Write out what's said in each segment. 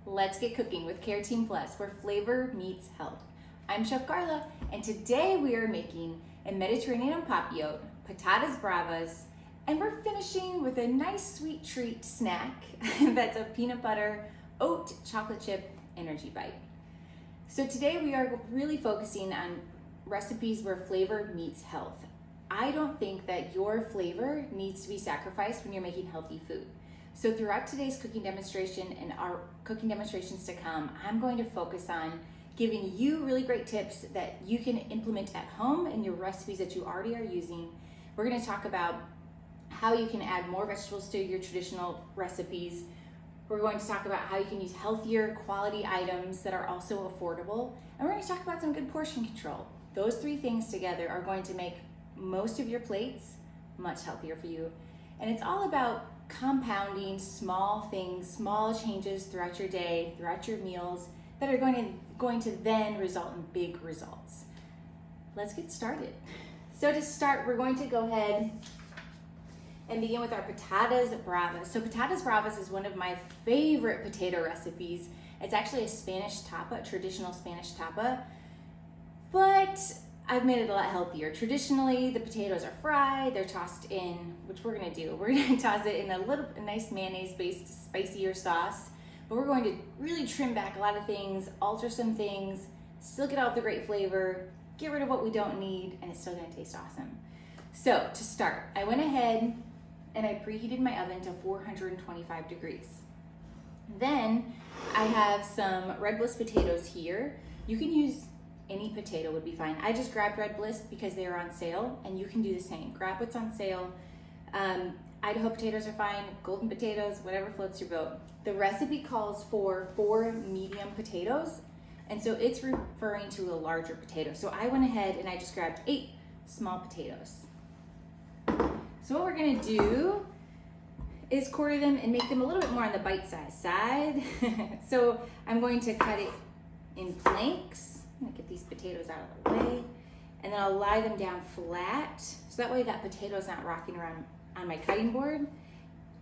Let's get cooking with Care Team Plus, where flavor meets health. I'm Chef Karla, and today we are making a Mediterranean En Papillote, Patatas Bravas, and we're finishing with a nice sweet treat snack that's a peanut butter, oat, chocolate chip energy bite. So today we are really focusing on recipes where flavor meets health. I don't think that your flavor needs to be sacrificed when you're making healthy food. So throughout today's cooking demonstration and our cooking demonstrations to come, I'm going to focus on giving you really great tips that you can implement at home in your recipes that you already are using. We're going to talk about how you can add more vegetables to your traditional recipes. We're going to talk about how you can use healthier quality items that are also affordable. And we're going to talk about some good portion control. Those three things together are going to make most of your plates much healthier for you. And it's all about compounding small things, small changes throughout your day, throughout your meals that are going to then result in big results. Let's get started. So to start, we're going to go ahead and begin with our Patatas Bravas. So Patatas Bravas is one of my favorite potato recipes. It's actually a Spanish tapa, traditional Spanish tapa, but I've made it a lot healthier. Traditionally, the potatoes are fried, they're tossed in, which we're gonna do. We're gonna toss it in a nice mayonnaise-based spicier sauce, but we're going to really trim back a lot of things, alter some things, still get all the great flavor, get rid of what we don't need, and it's still gonna taste awesome. So to start, I went ahead and I preheated my oven to 425 degrees. Then I have some red bliss potatoes here. You can use any potato would be fine. I just grabbed red bliss because they are on sale, and you can do the same. Grab what's on sale. Idaho potatoes are fine, golden potatoes, whatever floats your boat. The recipe calls for 4 medium potatoes, and so it's referring to a larger potato. So I went ahead and I just grabbed 8 small potatoes. So what we're gonna do is quarter them and make them a little bit more on the bite-sized side. So I'm going to cut it in planks. I'm gonna get these potatoes out of the way, and then I'll lie them down flat, so that way that potato's not rocking around on my cutting board.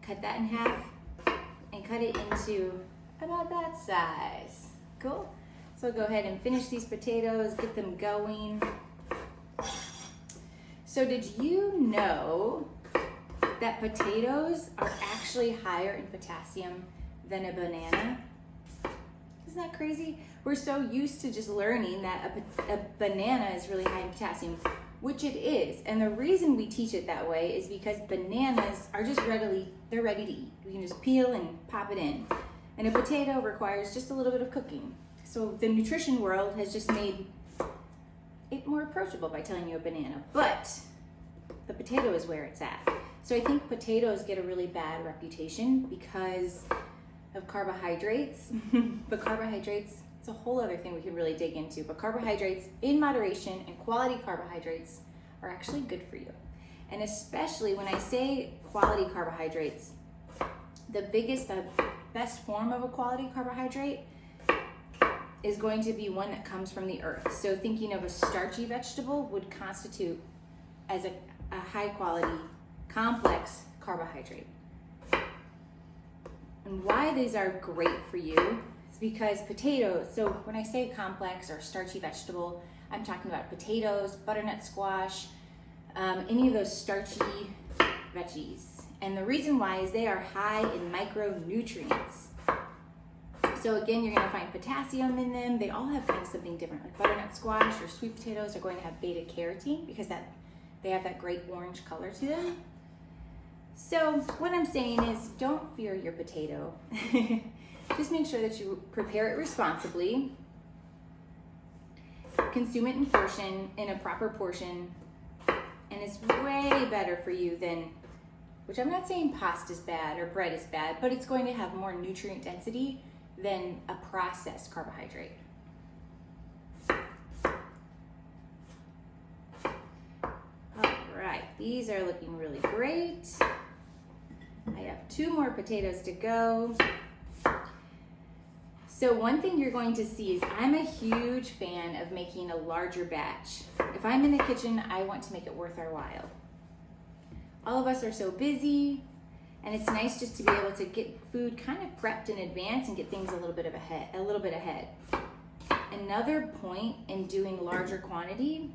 Cut that in half and cut it into about that size. Cool? So go ahead and finish these potatoes, get them going. So did you know that potatoes are actually higher in potassium than a banana? Isn't that crazy? We're so used to just learning that a banana is really high in potassium, which it is. And the reason we teach it that way is because bananas are just they're ready to eat. We can just peel and pop it in. And a potato requires just a little bit of cooking. So the nutrition world has just made it more approachable by telling you a banana, but the potato is where it's at. So I think potatoes get a really bad reputation because of carbohydrates, but carbohydrates, it's a whole other thing we can really dig into, but carbohydrates in moderation and quality carbohydrates are actually good for you. And especially when I say quality carbohydrates, the best form of a quality carbohydrate is going to be one that comes from the earth. So thinking of a starchy vegetable would constitute as a high quality complex carbohydrate. And why these are great for you is because potatoes, so when I say complex or starchy vegetable, I'm talking about potatoes, butternut squash, any of those starchy veggies. And the reason why is they are high in micronutrients. So again, you're gonna find potassium in them. They all have kind of something different. Like butternut squash or sweet potatoes are going to have beta carotene because they have that great orange color to them. So what I'm saying is don't fear your potato. Just make sure that you prepare it responsibly, consume it in a proper portion, and it's way better for you than, which I'm not saying pasta's bad or bread is bad, but it's going to have more nutrient density than a processed carbohydrate. All right, these are looking really great. I have 2 more potatoes to go. So one thing you're going to see is I'm a huge fan of making a larger batch. If I'm in the kitchen, I want to make it worth our while. All of us are so busy, And it's nice just to be able to get food kind of prepped in advance and get things a little bit ahead. Another point in doing larger quantity,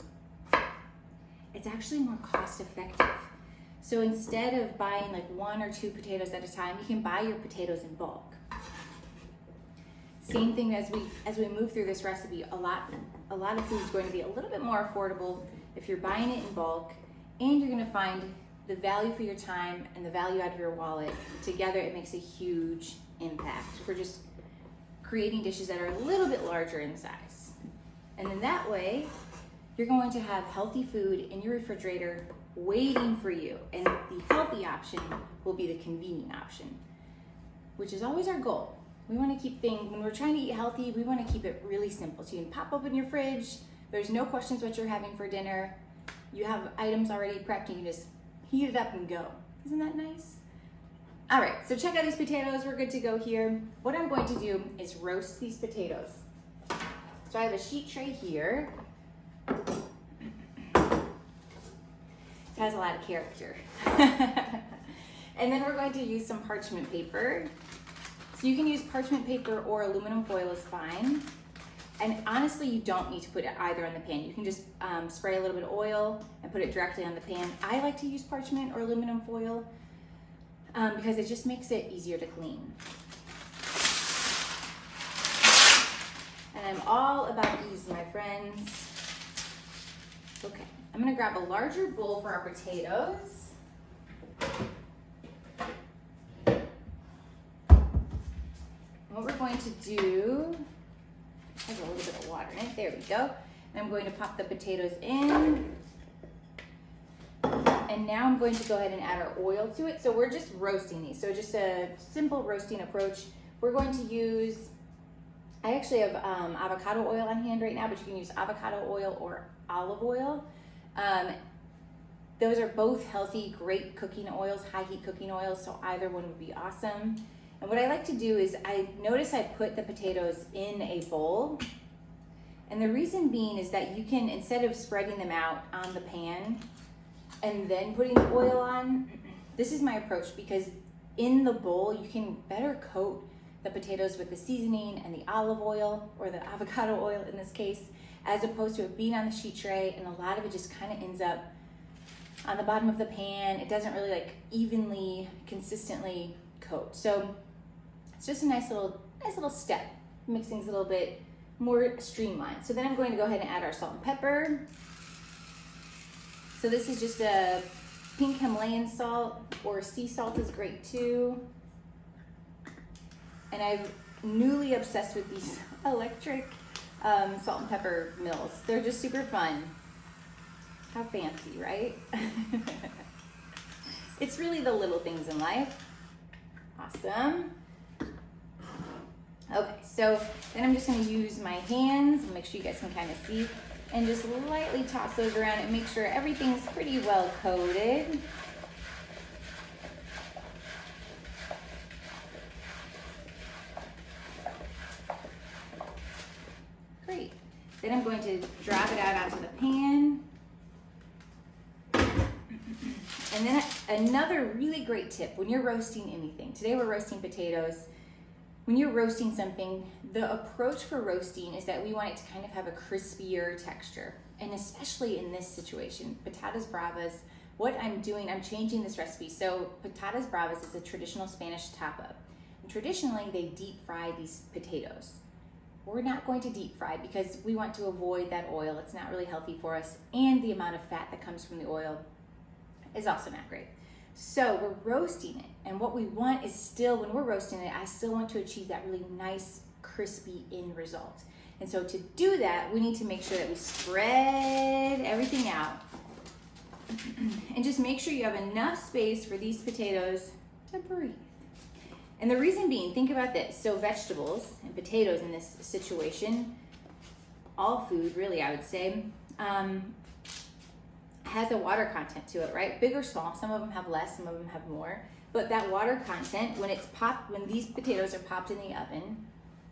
it's actually more cost effective. So instead of buying like 1 or 2 potatoes at a time, you can buy your potatoes in bulk. Same thing as we move through this recipe, a lot of food is going to be a little bit more affordable if you're buying it in bulk, and you're going to find the value for your time and the value out of your wallet. Together, it makes a huge impact for just creating dishes that are a little bit larger in size. And then that way, you're going to have healthy food in your refrigerator waiting for you. And the healthy option will be the convenient option, which is always our goal. We want to keep things, when we're trying to eat healthy, we want to keep it really simple. So you can pop open your fridge, there's no questions what you're having for dinner. You have items already prepped, and you just heat it up and go. Isn't that nice? All right, so check out these potatoes. We're good to go here. What I'm going to do is roast these potatoes. So I have a sheet tray here. It has a lot of character. And then we're going to use some parchment paper. So you can use parchment paper or aluminum foil is fine. And honestly, you don't need to put it either on the pan. You can just spray a little bit of oil and put it directly on the pan. I like to use parchment or aluminum foil because it just makes it easier to clean. And I'm all about ease, my friends. Okay, I'm gonna grab a larger bowl for our potatoes. What we're going to do, has a little bit of water in it, there we go. And I'm going to pop the potatoes in. And now I'm going to go ahead and add our oil to it. So we're just roasting these. So just a simple roasting approach. We're going to use, I actually have avocado oil on hand right now, but you can use avocado oil or olive oil. Those are both healthy, great cooking oils, high heat cooking oils, so either one would be awesome. And what I like to do is I put the potatoes in a bowl. And the reason being is that you can, instead of spreading them out on the pan and then putting the oil on, this is my approach, because in the bowl you can better coat the potatoes with the seasoning and the olive oil, or the avocado oil in this case, as opposed to it being on the sheet tray, and a lot of it just kind of ends up on the bottom of the pan. It doesn't really like evenly, consistently coat. So it's just a nice little step. Makes things a little bit more streamlined. So then I'm going to go ahead and add our salt and pepper. So this is just a pink Himalayan salt, or sea salt is great too. And I'm newly obsessed with these electric salt and pepper mills. They're just super fun. How fancy, right? It's really the little things in life. Awesome. Okay, so then I'm just gonna use my hands, and make sure you guys can kind of see, and just lightly toss those around and make sure everything's pretty well coated. Great. Then I'm going to drop it out onto the pan. And then another really great tip when you're roasting anything. Today we're roasting potatoes. When you're roasting something, the approach for roasting is that we want it to kind of have a crispier texture. And especially in this situation, Patatas Bravas, what I'm doing, I'm changing this recipe. So Patatas Bravas is a traditional Spanish tapa. And traditionally, they deep fry these potatoes. We're not going to deep fry because we want to avoid that oil. It's not really healthy for us. And the amount of fat that comes from the oil is also not great. So we're roasting it. And what we want is still, when we're roasting it, I still want to achieve that really nice, crispy end result. And so to do that, we need to make sure that we spread everything out and just make sure you have enough space for these potatoes to breathe. And the reason being, think about this. So vegetables and potatoes in this situation, all food really, I would say, has a water content to it, right? Big or small. Some of them have less, some of them have more. But that water content, when these potatoes are popped in the oven,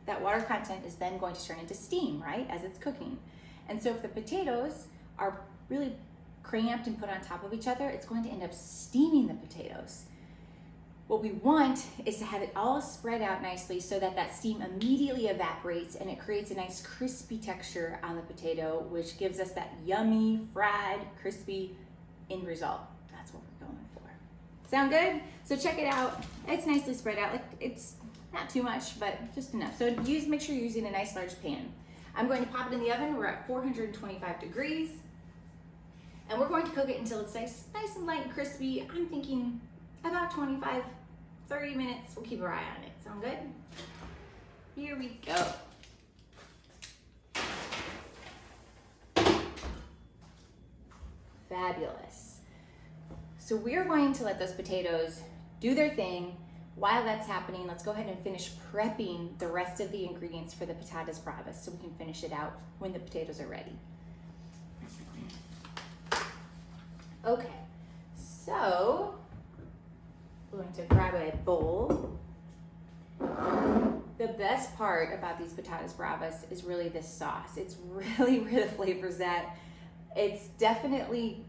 that water content is then going to turn into steam, right, as it's cooking. And so if the potatoes are really cramped and put on top of each other, it's going to end up steaming the potatoes. What we want is to have it all spread out nicely so that that steam immediately evaporates and it creates a nice crispy texture on the potato, which gives us that yummy, fried, crispy end result. That's what we're going for. Sound good? So check it out. It's nicely spread out. Like, it's not too much, but just enough. So make sure you're using a nice large pan. I'm going to pop it in the oven. We're at 425 degrees. And we're going to cook it until it's nice and light and crispy. I'm thinking about 25, 30 minutes. We'll keep our eye on it. Sound good? Here we go. Fabulous. So we're going to let those potatoes do their thing. While that's happening, let's go ahead and finish prepping the rest of the ingredients for the patatas bravas so we can finish it out when the potatoes are ready. Okay, so we're going to grab a bowl. The best part about these patatas bravas is really this sauce. It's really where the flavors at. It's definitely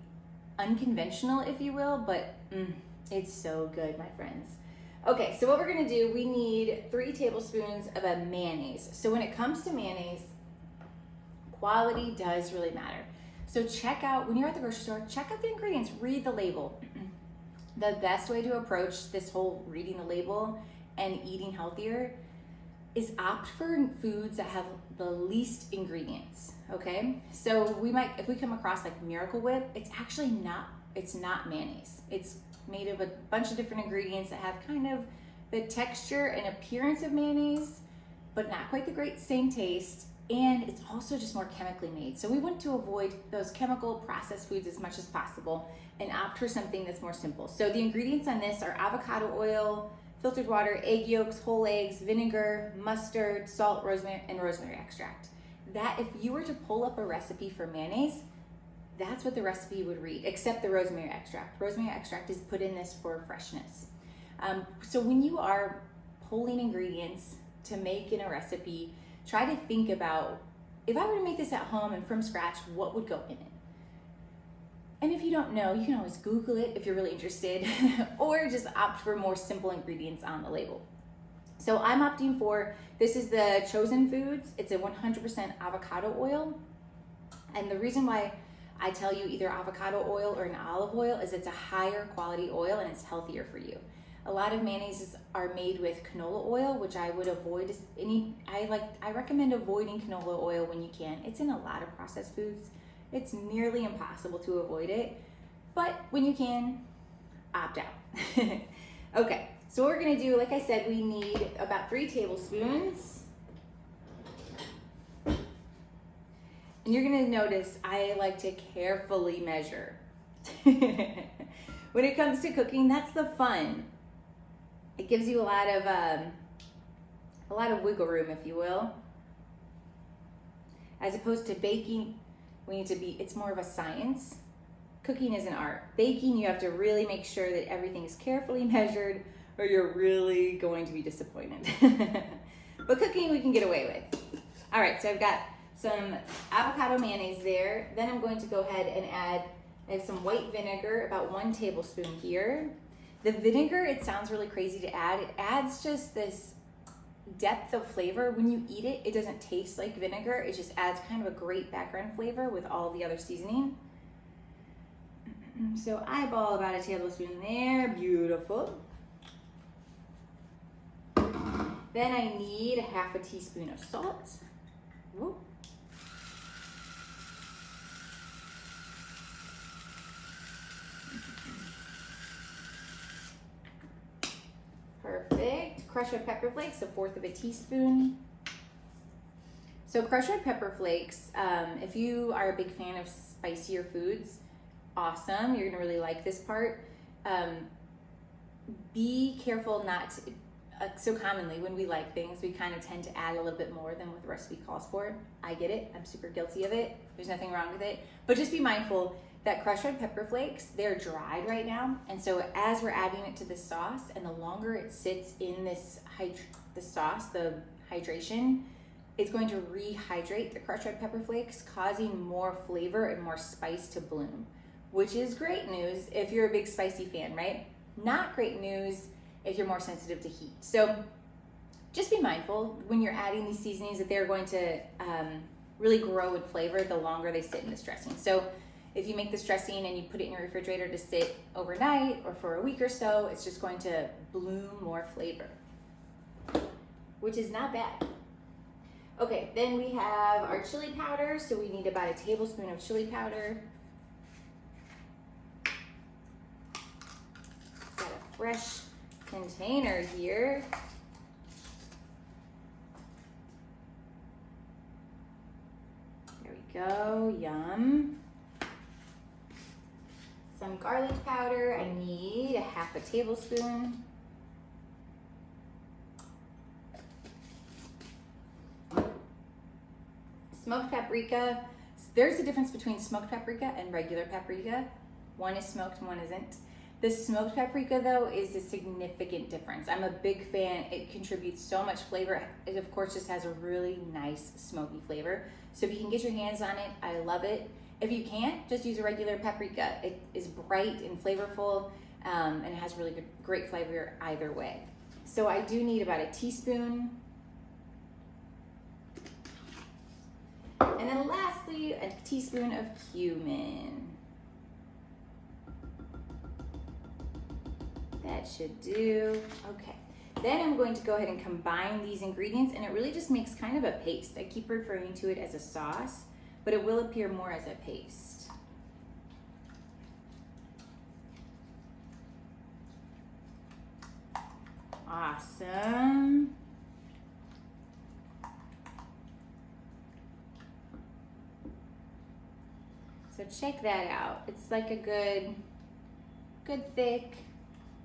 unconventional, if you will, but it's so good, my friends. Okay, so what we're gonna do, we need 3 tablespoons of a mayonnaise. So when it comes to mayonnaise, quality does really matter. So check out, when you're at the grocery store, check out the ingredients, read the label. The best way to approach this whole reading the label and eating healthier is opt for foods that have the least ingredients, okay? So we might, if we come across like Miracle Whip, it's actually not, it's not mayonnaise. It's made of a bunch of different ingredients that have kind of the texture and appearance of mayonnaise, but not quite the great same taste. And it's also just more chemically made. So we want to avoid those chemical processed foods as much as possible and opt for something that's more simple. So the ingredients on this are avocado oil, filtered water, egg yolks, whole eggs, vinegar, mustard, salt, rosemary, and rosemary extract. That, if you were to pull up a recipe for mayonnaise, that's what the recipe would read, except the rosemary extract. Rosemary extract is put in this for freshness. So when you are pulling ingredients to make in a recipe, try to think about, if I were to make this at home and from scratch, what would go in it? And if you don't know, you can always Google it if you're really interested, or just opt for more simple ingredients on the label. So I'm opting for, this is the Chosen Foods. It's a 100% avocado oil. And the reason why I tell you either avocado oil or an olive oil is it's a higher quality oil and it's healthier for you. A lot of mayonnaises are made with canola oil, which I would avoid. I recommend avoiding canola oil when you can. It's in a lot of processed foods. It's nearly impossible to avoid it, but when you can, opt out. Okay, so what we're gonna do, like I said, we need about 3 tablespoons. And you're gonna notice I like to carefully measure. When it comes to cooking, that's the fun. It gives you a lot of wiggle room, if you will. As opposed to baking, it's more of a science. Cooking is an art. Baking, you have to really make sure that everything is carefully measured or you're really going to be disappointed. But cooking, we can get away with. All right, so I've got some avocado mayonnaise there. Then I'm going to go ahead and I have some white vinegar, about 1 tablespoon here. The vinegar, it sounds really crazy to add. It adds just this depth of flavor. When you eat it, it doesn't taste like vinegar. It just adds kind of a great background flavor with all the other seasoning. So eyeball about 1 tablespoon there. Beautiful. Then I need 1/2 teaspoon of salt. Whoop. Perfect. Crushed red pepper flakes, 1/4 teaspoon. So crushed red pepper flakes, if you are a big fan of spicier foods, awesome. You're gonna really like this part. Be careful not to, so commonly when we like things, we kind of tend to add a little bit more than what the recipe calls for. I get it, I'm super guilty of it. There's nothing wrong with it. But just be mindful that crushed red pepper flakes, they're dried right now. And so as we're adding it to the sauce, and the longer it sits in the sauce, the hydration, it's going to rehydrate the crushed red pepper flakes, causing more flavor and more spice to bloom, which is great news if you're a big spicy fan, right? Not great news if you're more sensitive to heat. So just be mindful when you're adding these seasonings that they're going to really grow in flavor the longer they sit in this dressing. So if you make this dressing and you put it in your refrigerator to sit overnight or for a week or so, it's just going to bloom more flavor, which is not bad. Okay, then we have our chili powder. So we need about a tablespoon of chili powder. Got a fresh container here. There we go, yum. Some garlic powder. I need a half a tablespoon. Smoked paprika. There's a difference between smoked paprika and regular paprika. One is smoked and one isn't. The smoked paprika, though, is a significant difference. I'm a big fan. It contributes so much flavor. It, of course, just has a really nice smoky flavor. So if you can get your hands on it, I love it. If you can't, just use a regular paprika. It is bright and flavorful, and it has really great flavor either way. So I do need about a teaspoon. And then lastly, a teaspoon of cumin. That should do. Okay. Then I'm going to go ahead and combine these ingredients, and it really just makes kind of a paste. I keep referring to it as a sauce, but it will appear more as a paste. Awesome. So check that out. It's like a good thick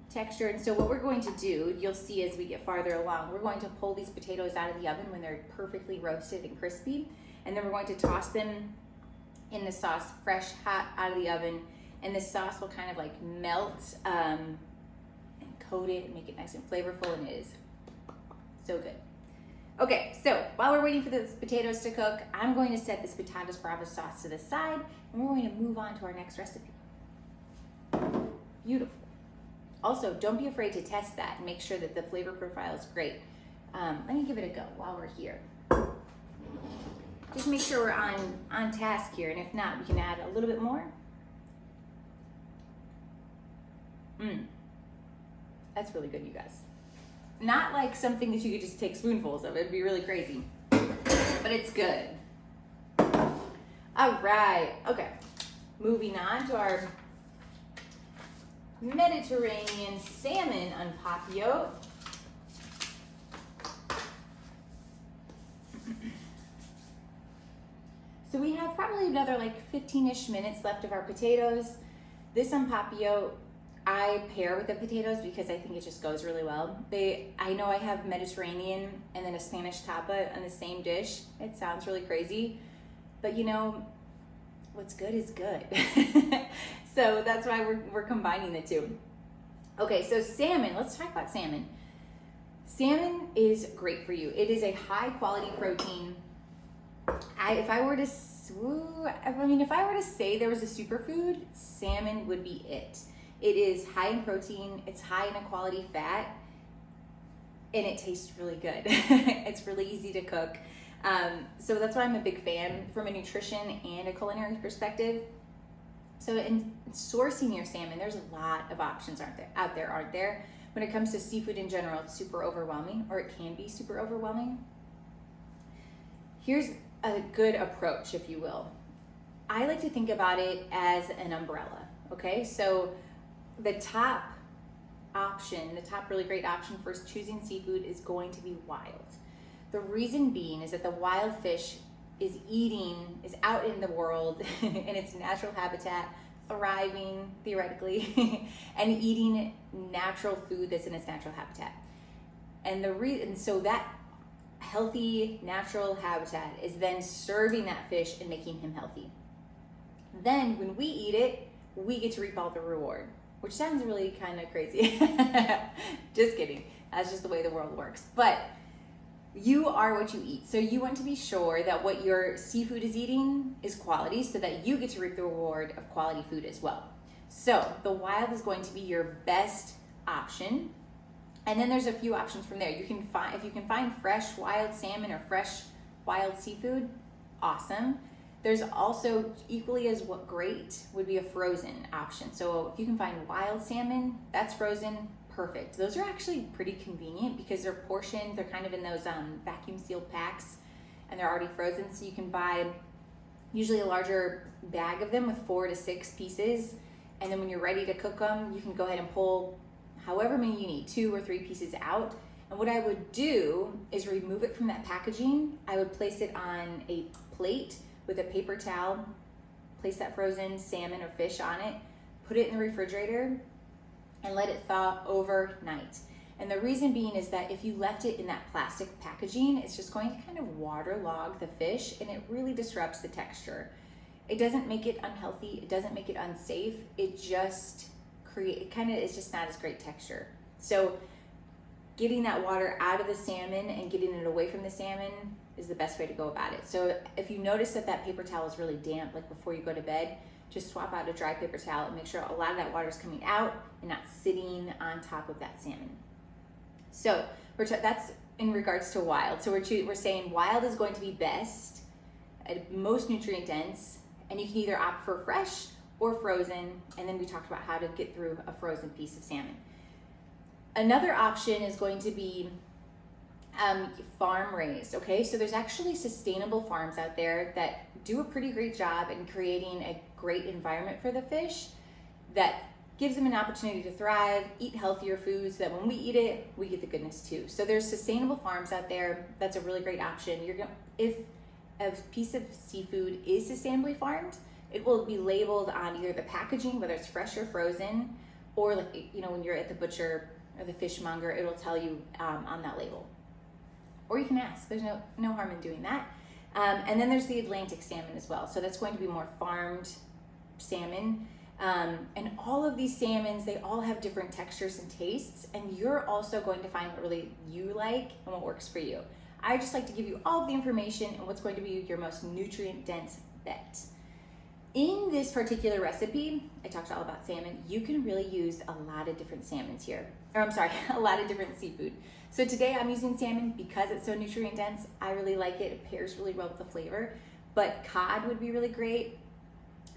texture. And so what we're going to do, you'll see as we get farther along, we're going to pull these potatoes out of the oven when they're perfectly roasted and crispy. And then we're going to toss them in the sauce, fresh, hot out of the oven. And the sauce will kind of like melt and coat it and make it nice and flavorful, and it is so good. Okay, so while we're waiting for the potatoes to cook, I'm going to set this Patatas Bravas sauce to the side, and we're going to move on to our next recipe. Beautiful. Also, don't be afraid to test that and make sure that the flavor profile is great. Let me give it a go while we're here. Just make sure we're on task here, and if not, we can add a little bit more. That's really good, you guys. Not like something that you could just take spoonfuls of. It'd be really crazy, but it's good. All right, okay. Moving on to our Mediterranean salmon en papillote. So we have probably another like 15-ish minutes left of our potatoes. This en papillote I pair with the potatoes because I think it just goes really well. I know I have Mediterranean and then a Spanish tapa on the same dish. It sounds really crazy, but you know, what's good is good. So that's why we're combining the two. Okay, so salmon, let's talk about salmon. Salmon is great for you. It is a high quality protein. If I were to say there was a superfood, salmon would be it. It is high in protein, it's high in a quality fat, and it tastes really good. It's really easy to cook. So that's why I'm a big fan from a nutrition and a culinary perspective. So in sourcing your salmon, there's a lot of options out there, aren't there? When it comes to seafood in general, it's super overwhelming, or it can be super overwhelming. Here's a good approach, if you will. I like to think about it as an umbrella, okay? So the top option, the top really great option for choosing seafood is going to be wild. The reason being is that the wild fish is out in the world in its natural habitat, thriving theoretically, and eating natural food that's in its natural habitat. And so that healthy natural habitat is then serving that fish and making him healthy. Then when we eat it, we get to reap all the reward, which sounds really kind of crazy. Just kidding. That's just the way the world works. But you are what you eat. So you want to be sure that what your seafood is eating is quality so that you get to reap the reward of quality food as well. So the wild is going to be your best option And then there's a few options from there. You can find, if you can find fresh wild salmon or fresh wild seafood, awesome. There's also equally as great would be a frozen option. So if you can find wild salmon, that's frozen, perfect. Those are actually pretty convenient because they're portioned. They're kind of in those vacuum sealed packs, and they're already frozen. So you can buy usually a larger bag of them with 4 to 6 pieces. And then when you're ready to cook them, you can go ahead and pull however many you need, 2 or 3 pieces out. And what I would do is remove it from that packaging. I would place it on a plate with a paper towel, place that frozen salmon or fish on it, put it in the refrigerator, and let it thaw overnight. And the reason being is that if you left it in that plastic packaging, it's just going to kind of waterlog the fish, and it really disrupts the texture. It doesn't make it unhealthy, it doesn't make it unsafe, it just it's just not as great texture. So getting that water out of the salmon and getting it away from the salmon is the best way to go about it. So if you notice that that paper towel is really damp, like before you go to bed, just swap out a dry paper towel and make sure a lot of that water is coming out and not sitting on top of that salmon. So that's in regards to wild. So we're saying wild is going to be best, most nutrient dense, and you can either opt for fresh or frozen, and then we talked about how to get through a frozen piece of salmon. Another option is going to be farm raised, okay? So there's actually sustainable farms out there that do a pretty great job in creating a great environment for the fish that gives them an opportunity to thrive, eat healthier foods, so that when we eat it, we get the goodness too. So there's sustainable farms out there. That's a really great option. If a piece of seafood is sustainably farmed, it will be labeled on either the packaging, whether it's fresh or frozen, or like, when you're at the butcher or the fishmonger, it'll tell you on that label. Or you can ask, there's no harm in doing that. And then there's the Atlantic salmon as well. So that's going to be more farmed salmon. And all of these salmons, they all have different textures and tastes, and you're also going to find what really you like and what works for you. I just like to give you all of the information and what's going to be your most nutrient dense bet. In this particular recipe, I talked all about salmon. You can really use a lot of different salmons here. A lot of different seafood. So today I'm using salmon because it's so nutrient dense. I really like it. It pairs really well with the flavor. But cod would be really great.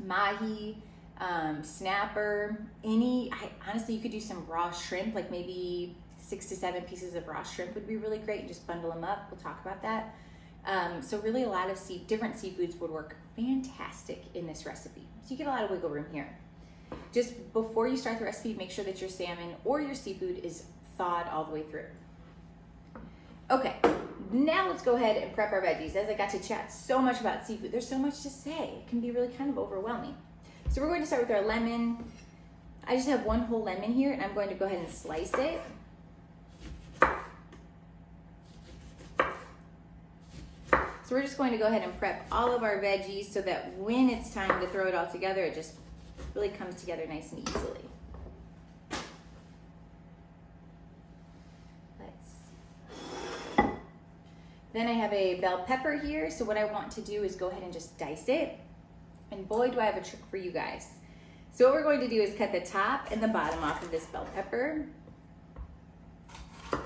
Mahi, snapper, honestly, you could do some raw shrimp, like maybe 6 to 7 pieces of raw shrimp would be really great. Just bundle them up. We'll talk about that. So really a lot of different seafoods would work fantastic in this recipe. So you get a lot of wiggle room here. Just before you start the recipe, make sure that your salmon or your seafood is thawed all the way through. Okay, now let's go ahead and prep our veggies. As I got to chat so much about seafood, there's so much to say. It can be really kind of overwhelming. So we're going to start with our lemon. I just have 1 whole lemon here, and I'm going to go ahead and slice it. So we're just going to go ahead and prep all of our veggies so that when it's time to throw it all together, it just really comes together nice and easily. Then I have a bell pepper here. So what I want to do is go ahead and just dice it. And boy, do I have a trick for you guys. So what we're going to do is cut the top and the bottom off of this bell pepper. I'm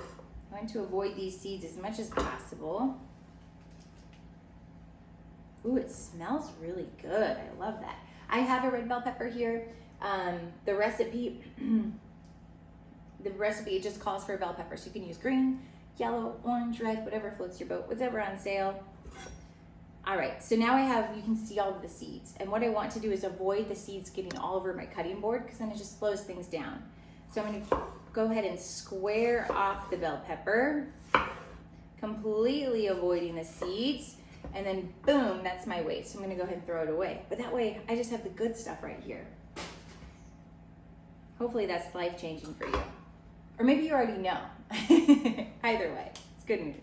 going to avoid these seeds as much as possible. Ooh, it smells really good. I love that. I have a red bell pepper here. The recipe it just calls for a bell pepper. So you can use green, yellow, orange, red, whatever floats your boat, whatever on sale. All right, so now you can see all of the seeds. And what I want to do is avoid the seeds getting all over my cutting board, because then it just slows things down. So I'm gonna go ahead and square off the bell pepper, completely avoiding the seeds. And then boom, that's my waste. So I'm gonna go ahead and throw it away. But that way, I just have the good stuff right here. Hopefully that's life-changing for you. Or maybe you already know. Either way, it's good news.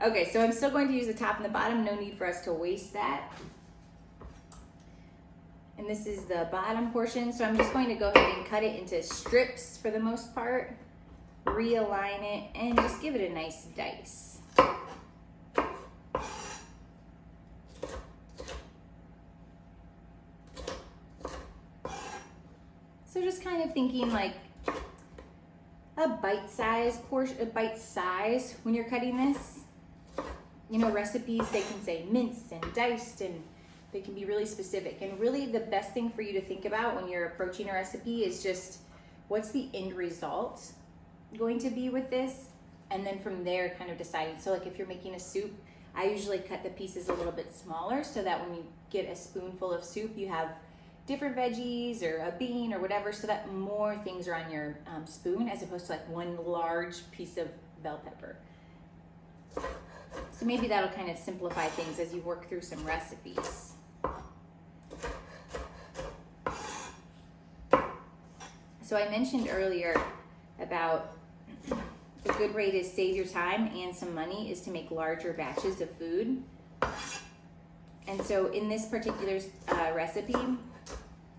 Okay, so I'm still going to use the top and the bottom. No need for us to waste that. And this is the bottom portion. So I'm just going to go ahead and cut it into strips for the most part. Realign it and just give it a nice dice. So just kind of thinking like a bite-sized portion, a bite size when you're cutting this. You know, recipes, they can say minced and diced, and they can be really specific. And really the best thing for you to think about when you're approaching a recipe is just what's the end result going to be with this, and then from there kind of deciding. So like if you're making a soup, I usually cut the pieces a little bit smaller so that when you get a spoonful of soup, you have different veggies or a bean or whatever, so that more things are on your spoon as opposed to like one large piece of bell pepper. So maybe that'll kind of simplify things as you work through some recipes. So I mentioned earlier about a good way to save your time and some money is to make larger batches of food. And so in this particular recipe,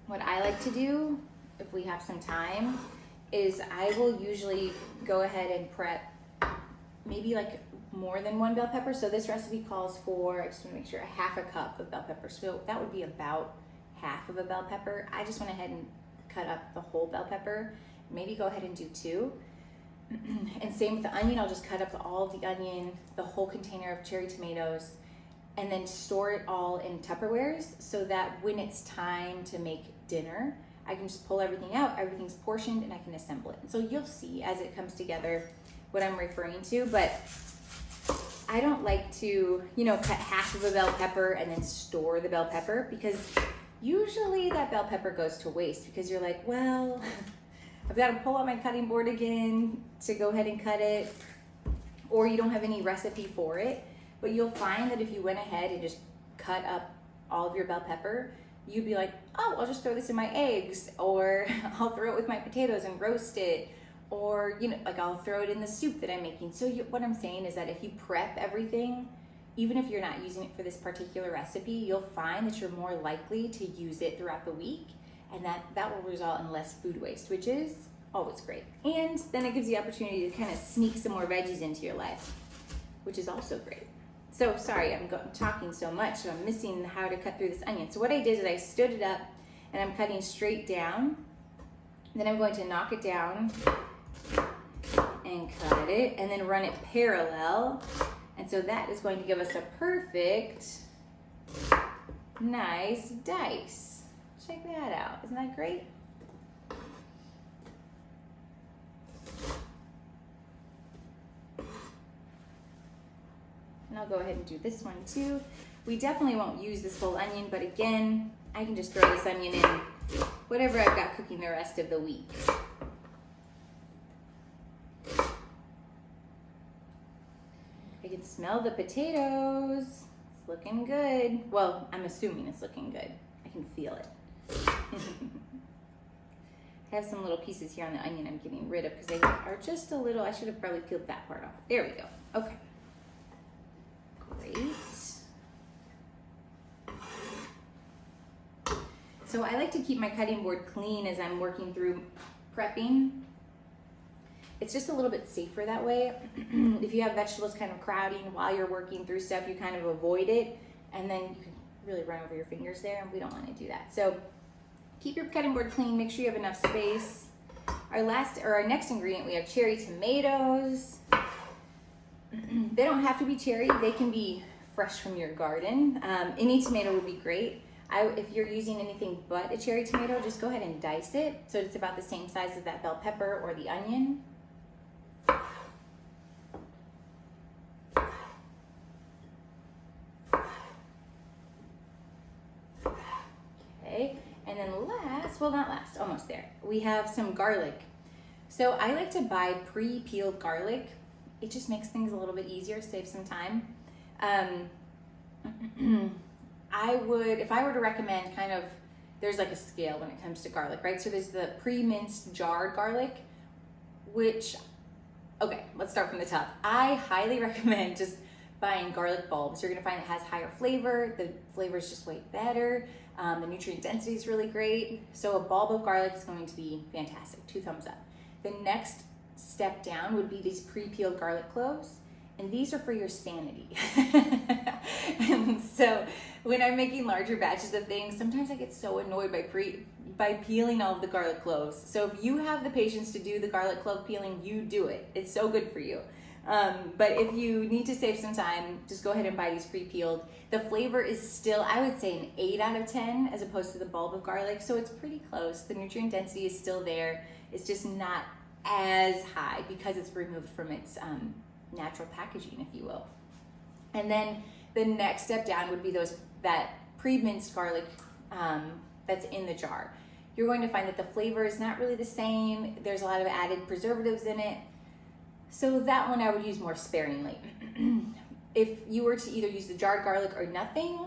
what I like to do, if we have some time, is I will usually go ahead and prep maybe like more than one bell pepper. So this recipe calls for, I just want to make sure, a half a cup of bell pepper. So that would be about half of a bell pepper. I just went ahead and cut up the whole bell pepper. Maybe go ahead and do 2. And same with the onion, I'll just cut up all of the onion, the whole container of cherry tomatoes, and then store it all in Tupperwares so that when it's time to make dinner, I can just pull everything out, everything's portioned, and I can assemble it. And so you'll see as it comes together what I'm referring to, but I don't like to, you know, cut half of a bell pepper and then store the bell pepper, because usually that bell pepper goes to waste because you're like, well, I've got to pull out my cutting board again to go ahead and cut it, or you don't have any recipe for it. But you'll find that if you went ahead and just cut up all of your bell pepper, you'd be like, oh, I'll just throw this in my eggs, or I'll throw it with my potatoes and roast it, or, you know, like I'll throw it in the soup that I'm making. So what I'm saying is that if you prep everything, even if you're not using it for this particular recipe, you'll find that you're more likely to use it throughout the week, and that will result in less food waste, which is always great. And then it gives you the opportunity to kind of sneak some more veggies into your life, which is also great. So sorry, I'm talking so much, so I'm missing how to cut through this onion. So what I did is I stood it up and I'm cutting straight down. Then I'm going to knock it down and cut it and then run it parallel. And so that is going to give us a perfect, nice dice. Check that out, isn't that great? And I'll go ahead and do this one too. We definitely won't use this whole onion, but again, I can just throw this onion in whatever I've got cooking the rest of the week. I can smell the potatoes. It's looking good. Well, I'm assuming it's looking good. I can feel it. I have some little pieces here on the onion I'm getting rid of because they are just a little, I should have probably peeled that part off. There we go. Okay. Great. So I like to keep my cutting board clean as I'm working through prepping. It's just a little bit safer that way. If you have vegetables kind of crowding while you're working through stuff, you kind of avoid it, and then you can really run over your fingers there, and we don't want to do that. So keep your cutting board clean, make sure you have enough space. Our next ingredient, we have cherry tomatoes. They don't have to be cherry, they can be fresh from your garden. Any tomato would be great. If you're using anything but a cherry tomato, just go ahead and dice it so it's about the same size as that bell pepper or the onion. Okay, and then almost there, we have some garlic. So I like to buy pre-peeled garlic. It just makes things a little bit easier, save some time. If I were to recommend there's like a scale when it comes to garlic, right? So there's the pre-minced jarred garlic, okay, let's start from the top. I highly recommend just buying garlic bulbs. You're gonna find it has higher flavor. The flavor is just way better. The nutrient density is really great. So a bulb of garlic is going to be fantastic, 2 thumbs up. The next step down would be these pre-peeled garlic cloves, and these are for your sanity. And So when I'm making larger batches of things, sometimes I get so annoyed by peeling all of the garlic cloves. So if you have the patience to do the garlic clove peeling, you do it. It's so good for you. But if you need to save some time, just go ahead and buy these pre-peeled. The flavor is still, I would say, an 8 out of 10 as opposed to the bulb of garlic. So it's pretty close. The nutrient density is still there. It's just not as high because it's removed from its natural packaging, if you will. And then the next step down would be that pre-minced garlic that's in the jar. You're going to find that the flavor is not really the same. There's a lot of added preservatives in it. So that one I would use more sparingly. If you were to either use the jarred garlic or nothing,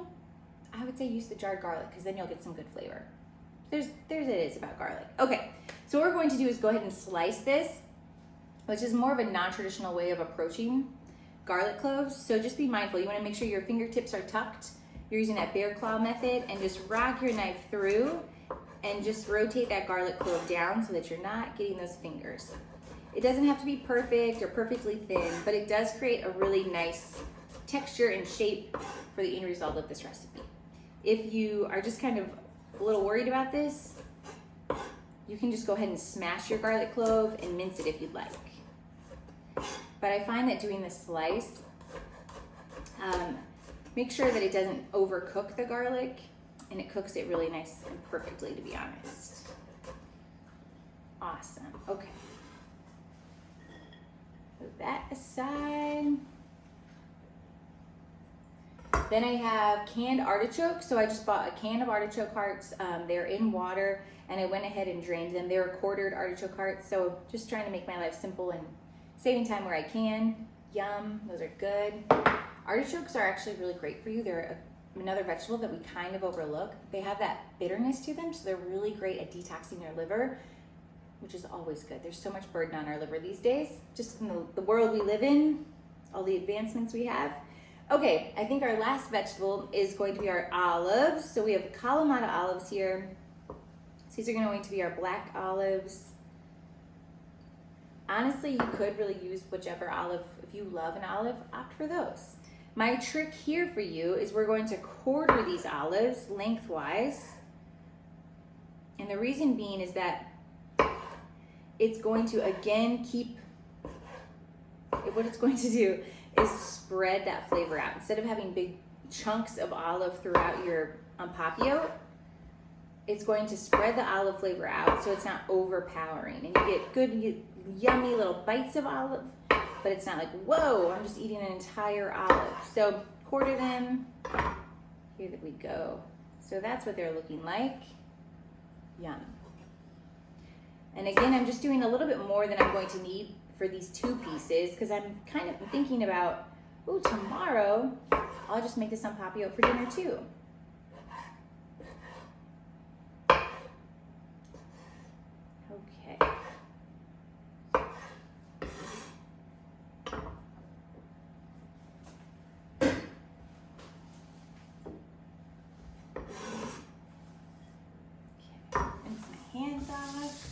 I would say use the jarred garlic because then you'll get some good flavor. There's it is about garlic. Okay, so what we're going to do is go ahead and slice this, which is more of a non-traditional way of approaching garlic cloves. So just be mindful. You want to make sure your fingertips are tucked. You're using that bear claw method, and just rock your knife through and just rotate that garlic clove down so that you're not getting those fingers. It doesn't have to be perfect or perfectly thin, but it does create a really nice texture and shape for the end result of this recipe. If you are just kind of a little worried about this, you can just go ahead and smash your garlic clove and mince it if you'd like. But I find that doing the slice, make sure that it doesn't overcook the garlic, and it cooks it really nice and perfectly, to be honest. Awesome. Okay. Put that aside. Then I have canned artichokes. So I just bought a can of artichoke hearts. They're in water, and I went ahead and drained them. They're quartered artichoke hearts. So just trying to make my life simple and saving time where I can. Yum, those are good. Artichokes are actually really great for you. They're another vegetable that we kind of overlook. They have that bitterness to them, so they're really great at detoxing your liver, which is always good. There's so much burden on our liver these days, just in the world we live in, all the advancements we have. Okay, I think our last vegetable is going to be our olives. So we have Kalamata olives here. So these are going to be our black olives. Honestly, you could really use whichever olive. If you love an olive, opt for those. My trick here for you is we're going to quarter these olives lengthwise. And the reason being is that it's going to, again, what it's going to do is spread that flavor out. Instead of having big chunks of olive throughout your En Papillote, it's going to spread the olive flavor out so it's not overpowering. And you get good, yummy little bites of olive, but it's not like, whoa, I'm just eating an entire olive. So quarter them. Here we go. So that's what they're looking like. Yum. And again, I'm just doing a little bit more than I'm going to need for these 2 pieces because I'm kind of thinking about, oh, tomorrow I'll just make this En Papillote for dinner too. Okay. Rinse my hands off.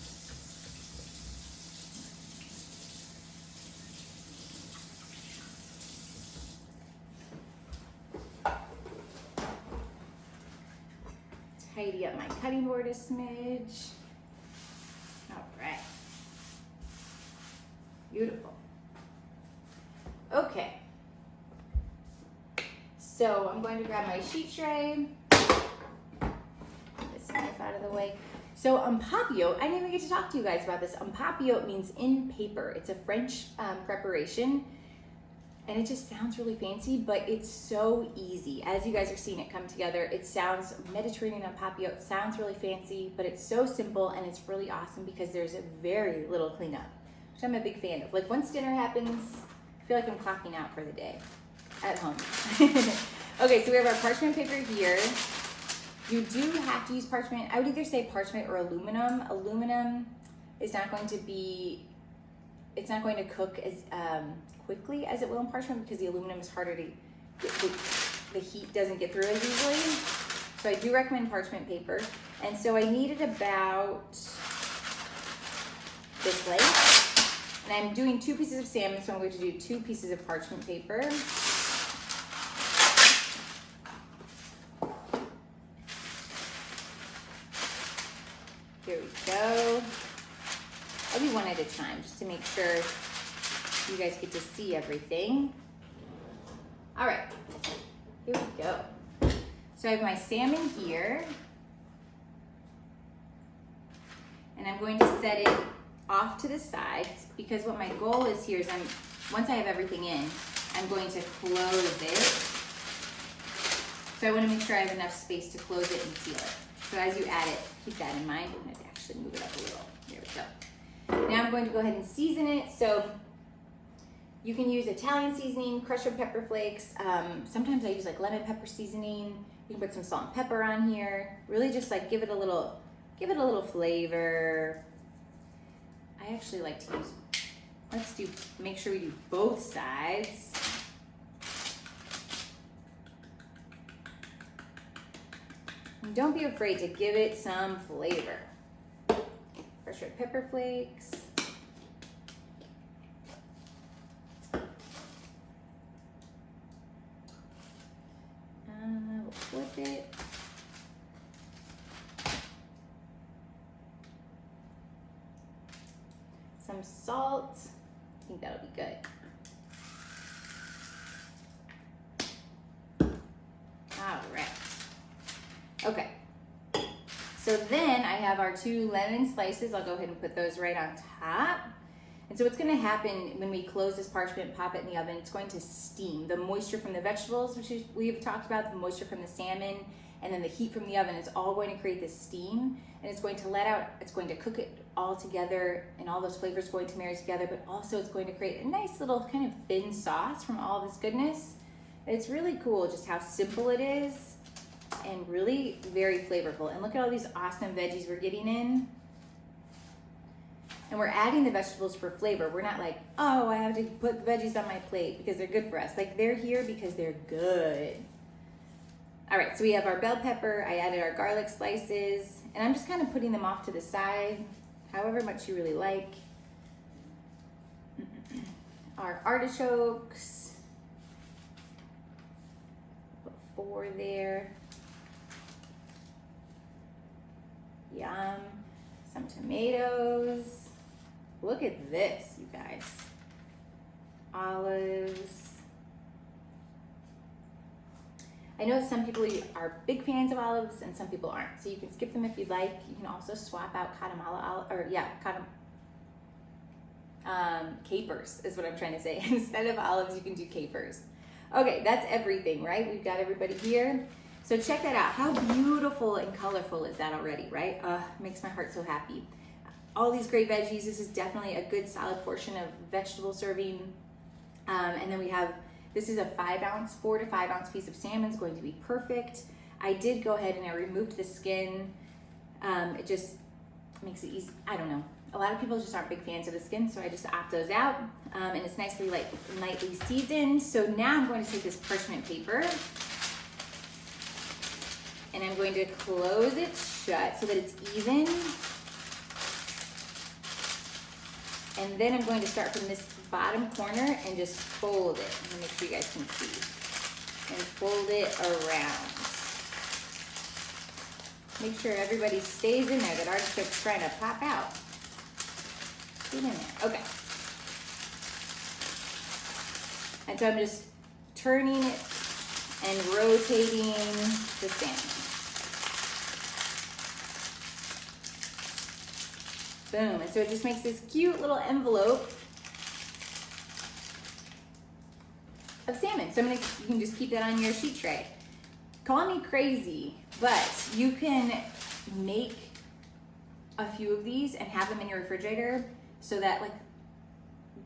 Tidy up my cutting board a smidge. All right. Beautiful. Okay. So I'm going to grab my sheet tray. Get this knife out of the way. So En Papillote, I didn't even get to talk to you guys about this. En Papillote means in paper. It's a French preparation. And it just sounds really fancy, but it's so easy. As you guys are seeing it come together, it sounds Mediterranean En Papillote. It sounds really fancy, but it's so simple and it's really awesome because there's a very little cleanup, which I'm a big fan of. Like once dinner happens, I feel like I'm clocking out for the day at home. Okay, so we have our parchment paper here. You do have to use parchment. I would either say parchment or aluminum. Aluminum is not going to be, it's not going to cook as quickly as it will in parchment because the aluminum is harder to get, the heat doesn't get through as easily. So I do recommend parchment paper. And so I needed about this length. And I'm doing 2 pieces of salmon, so I'm going to do 2 pieces of parchment paper. time, just to make sure you guys get to see everything. All right, here we go. So I have my salmon here, and I'm going to set it off to the side, because what my goal is here is once I have everything in, I'm going to close it. So I want to make sure I have enough space to close it and seal it. So as you add it, keep that in mind. I'm going to actually move it up a little. There we go. Now I'm going to go ahead and season it. So you can use Italian seasoning, crushed red pepper flakes. Sometimes I use like lemon pepper seasoning. You can put some salt and pepper on here. Really just like give it a little flavor. I actually like to use, make sure we do both sides. And don't be afraid to give it some flavor. Crushed red pepper flakes. We'll flip it. Some salt. I think that'll be good. All right. Okay. So then I have our 2 lemon slices. I'll go ahead and put those right on top. And so what's going to happen when we close this parchment, pop it in the oven, it's going to steam. The moisture from the vegetables, which we've talked about, the moisture from the salmon, and then the heat from the oven is all going to create this steam, and it's going to it's going to cook it all together, and all those flavors going to marry together, but also it's going to create a nice little kind of thin sauce from all this goodness. It's really cool just how simple it is and really very flavorful. And look at all these awesome veggies we're getting in. And we're adding the vegetables for flavor. We're not like, oh, I have to put the veggies on my plate because they're good for us. Like, they're here because they're good. All right, so we have our bell pepper. I added our garlic slices, and I'm just kind of putting them off to the side, however much you really like. Our artichokes, put 4 there. Yum. Some tomatoes. Look at this, you guys. Olives. I know some people are big fans of olives and some people aren't, so you can skip them if you'd like. You can also swap out capers is what I'm trying to say. Instead of olives, you can do capers. Okay, that's everything, right? We've got everybody here. So check that out. How beautiful and colorful is that already, right? Makes my heart so happy. All these great veggies. This is definitely a good solid portion of vegetable serving. And then we have, this is a 4 to 5 ounce piece of salmon. Is going to be perfect. I did go ahead and I removed the skin. It just makes it easy. I don't know. A lot of people just aren't big fans of the skin, so I just opt those out. And it's nicely lightly seasoned. So now I'm going to take this parchment paper and I'm going to close it shut so that it's even. And then I'm going to start from this bottom corner and just fold it. I'm gonna make sure you guys can see. And fold it around. Make sure everybody stays in there. That artichoke's trying to pop out. Get in there. Okay. And so I'm just turning it and rotating the salmon. Boom. And so it just makes this cute little envelope of salmon. So you can just keep that on your sheet tray. Call me crazy, but you can make a few of these and have them in your refrigerator so that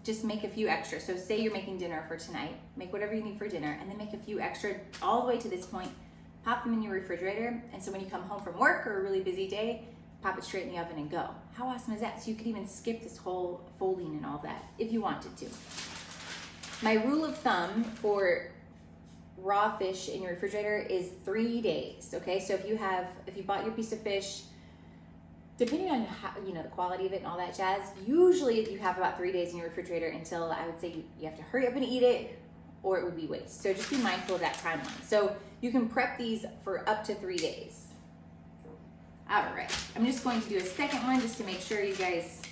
just make a few extra. So say you're making dinner for tonight, make whatever you need for dinner, and then make a few extra all the way to this point, pop them in your refrigerator, and so when you come home from work or a really busy day, pop it straight in the oven and go. How awesome is that? So you could even skip this whole folding and all that if you wanted to. My rule of thumb for raw fish in your refrigerator is 3 days, okay? So if you bought your piece of fish, depending on how, the quality of it and all that jazz, usually you have about 3 days in your refrigerator until I would say you have to hurry up and eat it or it would be waste. So just be mindful of that timeline. So you can prep these for up to 3 days. All right, I'm just going to do a second one just to make sure you guys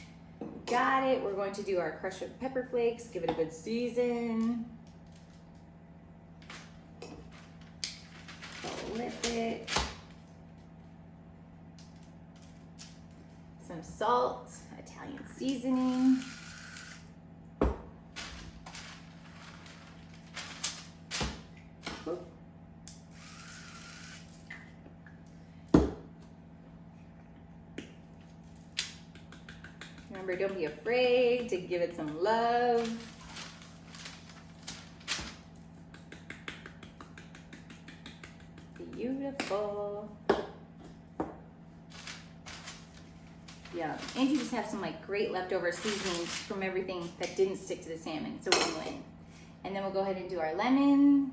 got it, we're going to do our crushed red pepper flakes, give it a good season. Flip it. Some salt, Italian seasoning. Oop. Remember, don't be afraid to give it some love. Beautiful. Yeah, and you just have some like great leftover seasonings from everything that didn't stick to the salmon. It's a win-win. And then we'll go ahead and do our lemon.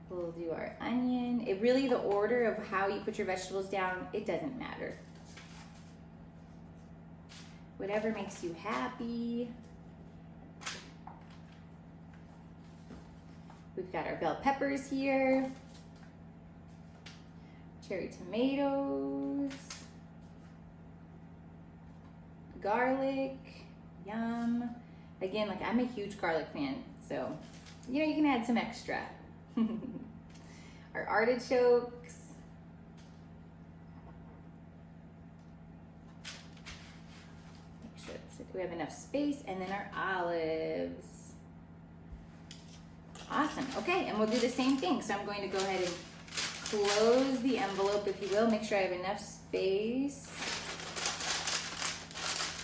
We'll do our onion. It really, the order of how you put your vegetables down, it doesn't matter. Whatever makes you happy. We've got our bell peppers here. Cherry tomatoes. Garlic. Yum. Again, like I'm a huge garlic fan, so you know you can add some extra. Our artichokes. Make sure we have enough space, and then our olives. Awesome. Okay, and we'll do the same thing. So I'm going to go ahead and close the envelope, if you will. Make sure I have enough space.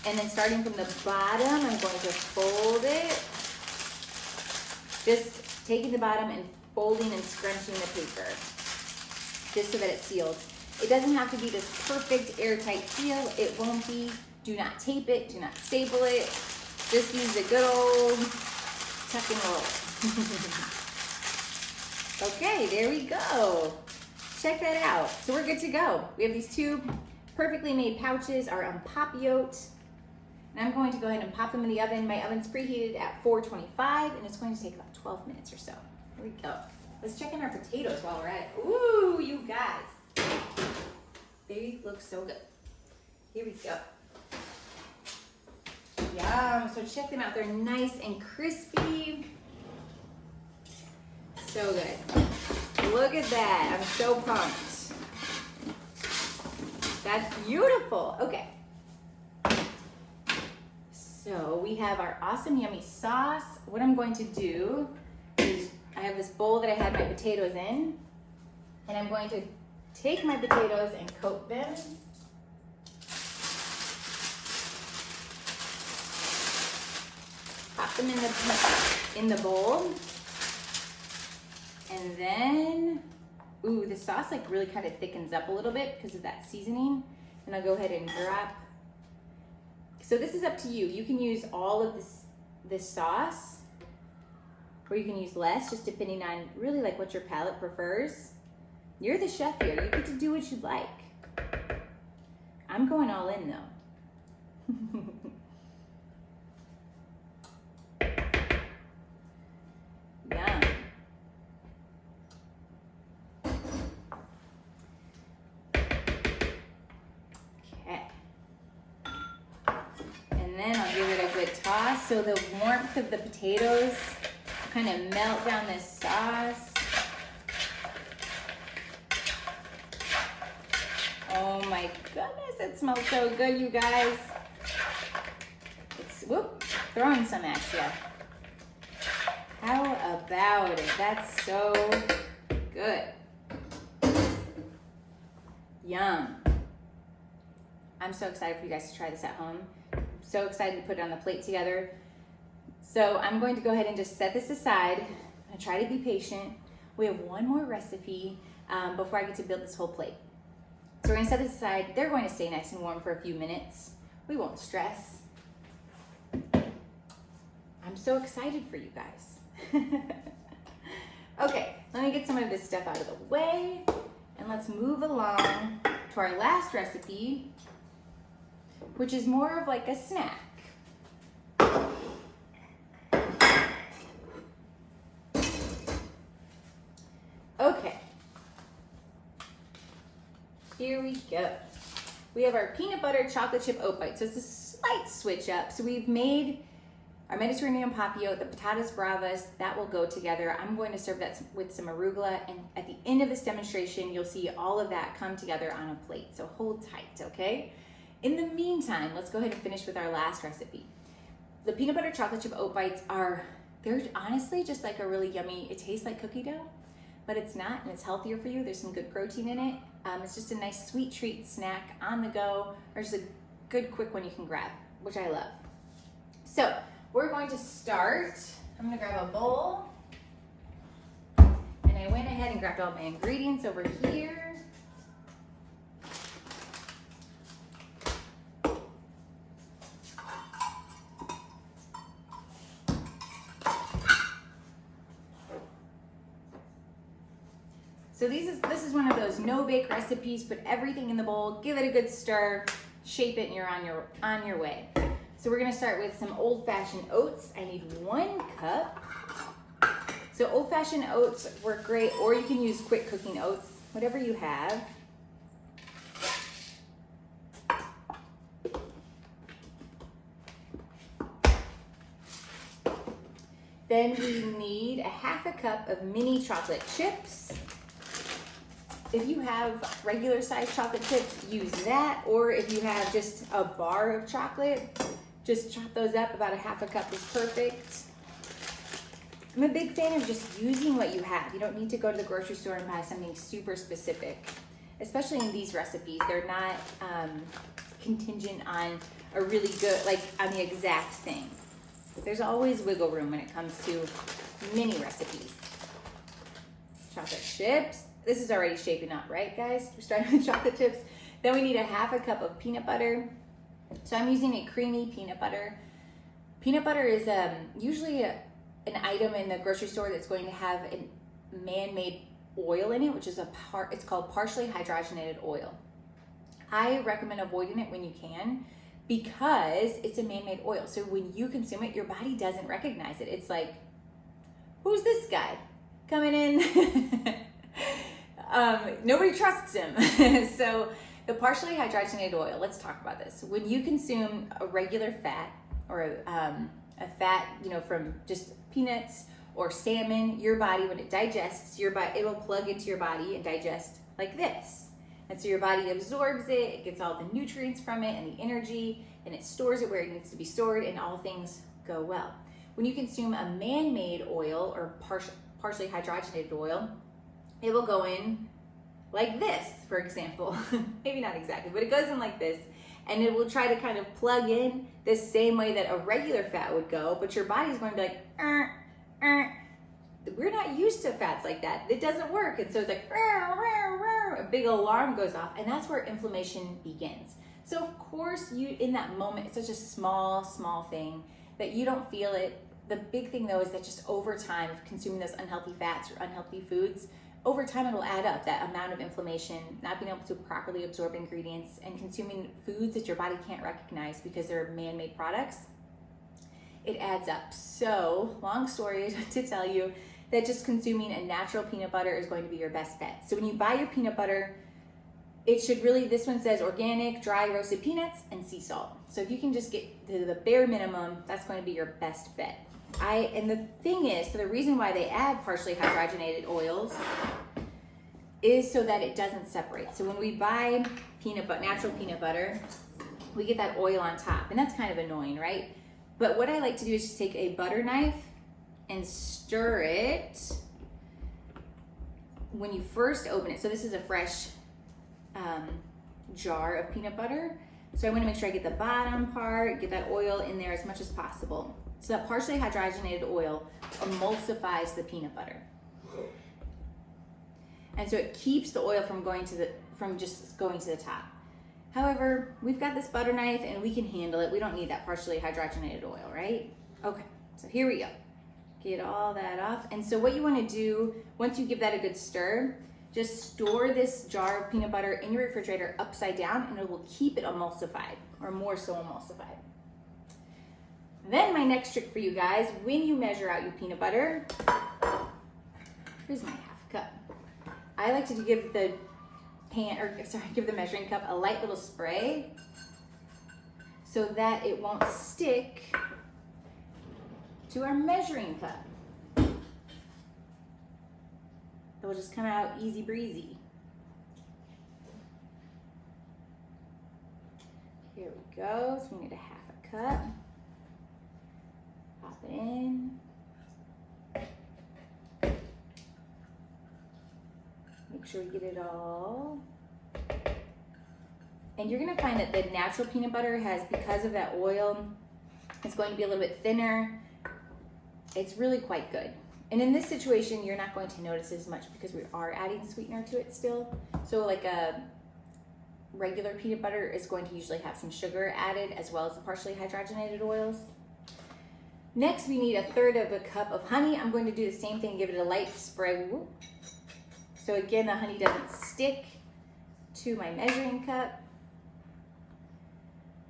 And then starting from the bottom, I'm going to fold it. Just taking the bottom and folding and scrunching the paper, just so that it seals. It doesn't have to be this perfect airtight seal. It won't be. Do not tape it. Do not staple it. Just use a good old tuck and roll. Okay, there we go. Check that out. So we're good to go. We have these two perfectly made pouches, our En Papillote. And I'm going to go ahead and pop them in the oven. My oven's preheated at 425, and it's going to take about 12 minutes or so. Here we go. Let's check in our potatoes while we're at it. Ooh, you guys. They look so good. Here we go. Yum. So check them out. They're nice and crispy. So good. Look at that. I'm so pumped. That's beautiful. Okay. So we have our awesome yummy sauce. What I'm going to do is I have this bowl that I had my potatoes in, and I'm going to take my potatoes and coat them. Pop them in the bowl. And then, ooh, the sauce like really kind of thickens up a little bit because of that seasoning. And I'll go ahead and drop. So this is up to you. You can use all of this sauce, or you can use less, just depending on really like what your palate prefers. You're the chef here. You get to do what you like. I'm going all in though. Yum. Okay. And then I'll give it a good toss so the warmth of the potatoes kind of melt down this sauce. Oh my goodness, it smells so good, you guys. It's, whoop, throwing some at you. How about it? That's so good. Yum. I'm so excited for you guys to try this at home. So excited to put it on the plate together. So I'm going to go ahead and just set this aside. I try to be patient. We have one more recipe before I get to build this whole plate. So we're gonna set this aside. They're going to stay nice and warm for a few minutes. We won't stress. I'm so excited for you guys. Okay, let me get some of this stuff out of the way, and let's move along to our last recipe, which is more of like a snack. Okay, here we go. We have our peanut butter chocolate chip oat bite. So it's slight switch up. So we've made our Mediterranean papillote, the Patatas Bravas, that will go together. I'm going to serve that with some arugula, and at the end of this demonstration, you'll see all of that come together on a plate. So hold tight, okay? In the meantime, let's go ahead and finish with our last recipe. The peanut butter chocolate chip oat bites they're honestly just like a really yummy, it tastes like cookie dough, but it's not, and it's healthier for you. There's some good protein in it. It's just a nice sweet treat snack on the go, or just a good quick one you can grab, which I love. So we're going to start. I'm gonna grab a bowl, and I went ahead and grabbed all my ingredients over here. So this is one of those no-bake recipes. Put everything in the bowl, give it a good stir, shape it, and you're on your way. So we're gonna start with some old-fashioned oats. I need 1 cup. So old-fashioned oats work great, or you can use quick cooking oats, whatever you have. Then we need a 1/2 cup of mini chocolate chips. If you have regular size chocolate chips, use that, or if you have just a bar of chocolate, just chop those up. About a 1/2 cup is perfect. I'm a big fan of just using what you have. You don't need to go to the grocery store and buy something super specific, especially in these recipes. They're not contingent on a really good, like on the exact thing. But there's always wiggle room when it comes to mini recipes. Chocolate chips. This is already shaping up, right, guys? We're starting with chocolate chips. Then we need a 1/2 cup of peanut butter. So I'm using a creamy peanut butter. Peanut butter is usually an item in the grocery store that's going to have a man-made oil in it, which is it's called partially hydrogenated oil. I recommend avoiding it when you can, because it's a man-made oil. So when you consume it, your body doesn't recognize it. It's like, who's this guy coming in? Nobody trusts him. So the partially hydrogenated oil, let's talk about this. When you consume a regular fat, or a fat, from just peanuts or salmon, your body, when it digests, it will plug into your body and digest like this. And so your body absorbs it, it gets all the nutrients from it and the energy, and it stores it where it needs to be stored, and all things go well. When you consume a man-made oil or partially hydrogenated oil, it will go in like this, for example. Maybe not exactly, but it goes in like this, and it will try to kind of plug in the same way that a regular fat would go, but your body's going to be like, We're not used to fats like that. It doesn't work. And so it's like, a big alarm goes off, and that's where inflammation begins. So of course, in that moment, it's such a small thing that you don't feel it. The big thing though is that just over time of consuming those unhealthy fats or unhealthy foods, over time it'll add up, that amount of inflammation, not being able to properly absorb ingredients, and consuming foods that your body can't recognize because they're man-made products. It adds up. So long story to tell you that just consuming a natural peanut butter is going to be your best bet. So when you buy your peanut butter, it should really, this one says organic, dry roasted peanuts and sea salt. So if you can just get to the bare minimum, that's going to be your best bet. And the thing is, so the reason why they add partially hydrogenated oils is so that it doesn't separate. So when we buy natural peanut butter, we get that oil on top, and that's kind of annoying, right? But what I like to do is just take a butter knife and stir it when you first open it. So this is a fresh jar of peanut butter. So I want to make sure I get the bottom part, get that oil in there as much as possible. So that partially hydrogenated oil emulsifies the peanut butter. And so it keeps the oil from just going to the top. However, we've got this butter knife and we can handle it. We don't need that partially hydrogenated oil, right? Okay, so here we go. Get all that off. And so what you want to do, once you give that a good stir, just store this jar of peanut butter in your refrigerator upside down, and it will keep it emulsified, or more so emulsified. Then my next trick for you guys, when you measure out your peanut butter, here's my half cup. I like to give the measuring cup a light little spray, so that it won't stick to our measuring cup. It will just come out easy breezy. Here we go. So we need a half a cup. Pop it in. Make sure we get it all. And you're gonna find that the natural peanut butter has, because of that oil, it's going to be a little bit thinner. It's really quite good. And in this situation, you're not going to notice as much because we are adding sweetener to it still. So like a regular peanut butter is going to usually have some sugar added as well as the partially hydrogenated oils. Next, we need 1/3 of a cup of honey. I'm going to do the same thing, give it a light spray. So again, the honey doesn't stick to my measuring cup.